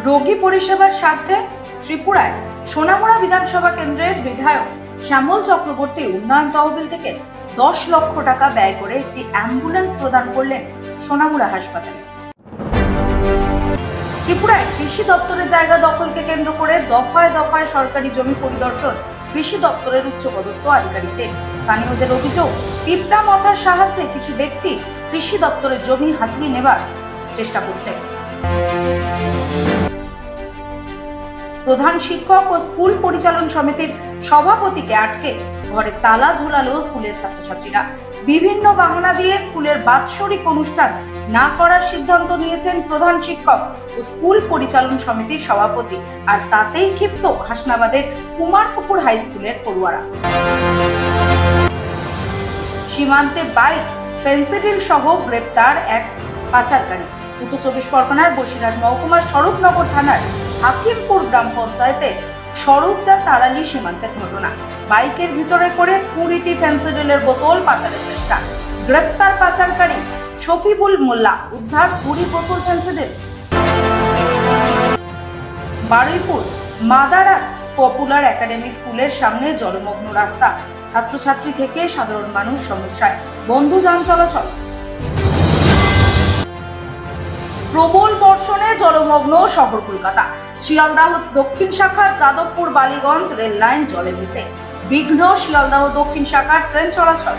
রোগী পরিষেবার স্বার্থে ত্রিপুরায় সোনামুড়া বিধানসভা কেন্দ্রের বিধায়ক শ্যামল চক্রবর্তী উন্নয়ন তহবিল থেকে 10 লক্ষ টাকা ব্যয় করে একটি অ্যাম্বুলেন্স প্রদান করলেন সোনামুড়া হাসপাতালে। ত্রিপুরায় কৃষি দপ্তরের জায়গা দখলকে কেন্দ্র করে দফায় দফায় সরকারি জমি পরিদর্শন কৃষি দপ্তরের উচ্চপদস্থ আধিকারিকদের। স্থানীয়দের অভিযোগ, পিঁপড়া মাথার সাহায্যে কিছু ব্যক্তি কৃষি দপ্তরের জমি হাতিয়ে নেবার চেষ্টা করছে। প্রধান শিক্ষক ও স্কুল পরিচালন সমিতির সভাপতিকে আটকে ঘরে তালা ঝোলালো স্কুলের ছাত্রছাত্রীরা। বিভিন্ন বাহানা দিয়ে স্কুলের বাৎসরিক অনুষ্ঠান না করার সিদ্ধান্ত নিয়েছেন প্রধান শিক্ষক ও স্কুল পরিচালন সমিতির সভাপতি, আর তাতেই ক্ষিপ্ত হাসনাবাদের কুমারপুকুর হাই স্কুলের পড়ুয়ারা। সীমান্তে বাইক, ফেন্সিডিল সহ গ্রেপ্তার এক পাচারকারী। উত্তর 24 পরগনার বসিরহাট মহকুমার স্বরূপনগর থানার হাকিমপুর গ্রাম পঞ্চায়েতের স্বরূপদা তারালি সীমান্তের ঘটনা। বাইকের ভিতরে করে 20টি ফেন্সিডিলের বোতল পাচারের চেষ্টা। গ্রেপ্তার পাচারকারী শফিবুল মোল্লা, উদ্ধার 20 বোতল Phensedyl. Baruipur Madara popular academy স্কুলের সামনে জলমগ্ন রাস্তা, ছাত্রছাত্রী থেকে সাধারণ মানুষ সমস্যায়, বন্ধ যান চলাচল। প্রবল বর্ষণে জলমগ্ন শহর কলকাতা। শিয়ালদাহ দক্ষিণ শাখার যাদবপুর বালিগঞ্জ রেল লাইন জলের নিচে, বিঘ্ন শিয়ালদাহ দক্ষিণ শাখার ট্রেন চলাচল।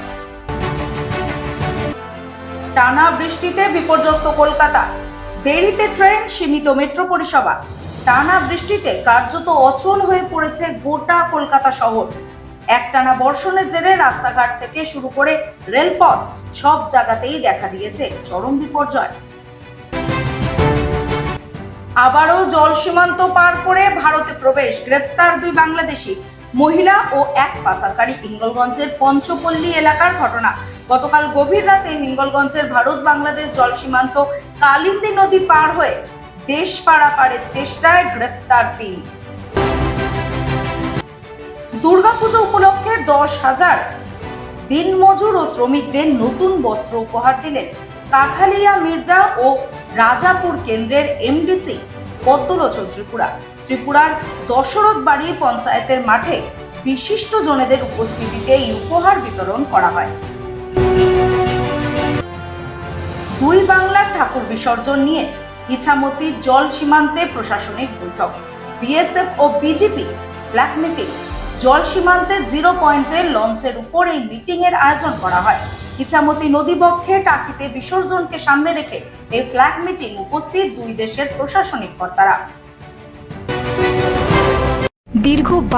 টানা বৃষ্টিতে বিপর্যস্ত কলকাতা, দেরিতে ট্রেন, সীমিত মেট্রো পরিষেবা। টানা বৃষ্টিতে কার্যত অচল হয়ে পড়েছে গোটা কলকাতা শহর। একটানা বর্ষণের জেরে রাস্তাঘাট থেকে শুরু করে রেলপথ সব জায়গাতেই দেখা দিয়েছে চরম বিপর্যয়। আবারও জল সীমান্ত পার করে ভারতে প্রবেশ, গ্রেফতার 2 বাংলাদেশি মহিলা ও এক পাচারকারী। হিঙ্গলগঞ্জের পঞ্চপল্লী এলাকার ঘটনা। গতকাল গভীর রাতে হিঙ্গলগঞ্জের ভারত বাংলাদেশ জল সীমান্ত কালিন্দী নদী পার হয়ে দেশ পারাপারের চেষ্টায় গ্রেফতার 3। দুর্গাপুজো উপলক্ষে 10,000 দিনমজুর ও শ্রমিকদের নতুন বস্ত্র উপহার দিলেন কাঠালিয়া মির্জা ও রাজাপুর কেন্দ্রের এমডিসি পদ্মলোচন ত্রিপুরা। ত্রিপুরার দশরথ বাড়ি পঞ্চায়েতের মাঠে বিশিষ্ট জনেদের উপস্থিতিতে এই উপহার বিতরণ করা হয়। 2 বাংলার ঠাকুর বিসর্জন নিয়ে ইছামতি জল সীমান্তে প্রশাসনিক বৈঠক। বিএসএফ ও বিজেপি ফ্ল্যাগ মিটিং। জল সীমান্তে 0 পয়েন্টে লঞ্চের উপর এই মিটিং এর আয়োজন করা হয়। ইছামতি নদীবক্ষে টাকিতে বিসর্জনকে সামনে রেখে এই ফ্ল্যাগ মিটিং উপস্থিত 2 দেশের প্রশাসনিক কর্তারা। দীর্ঘ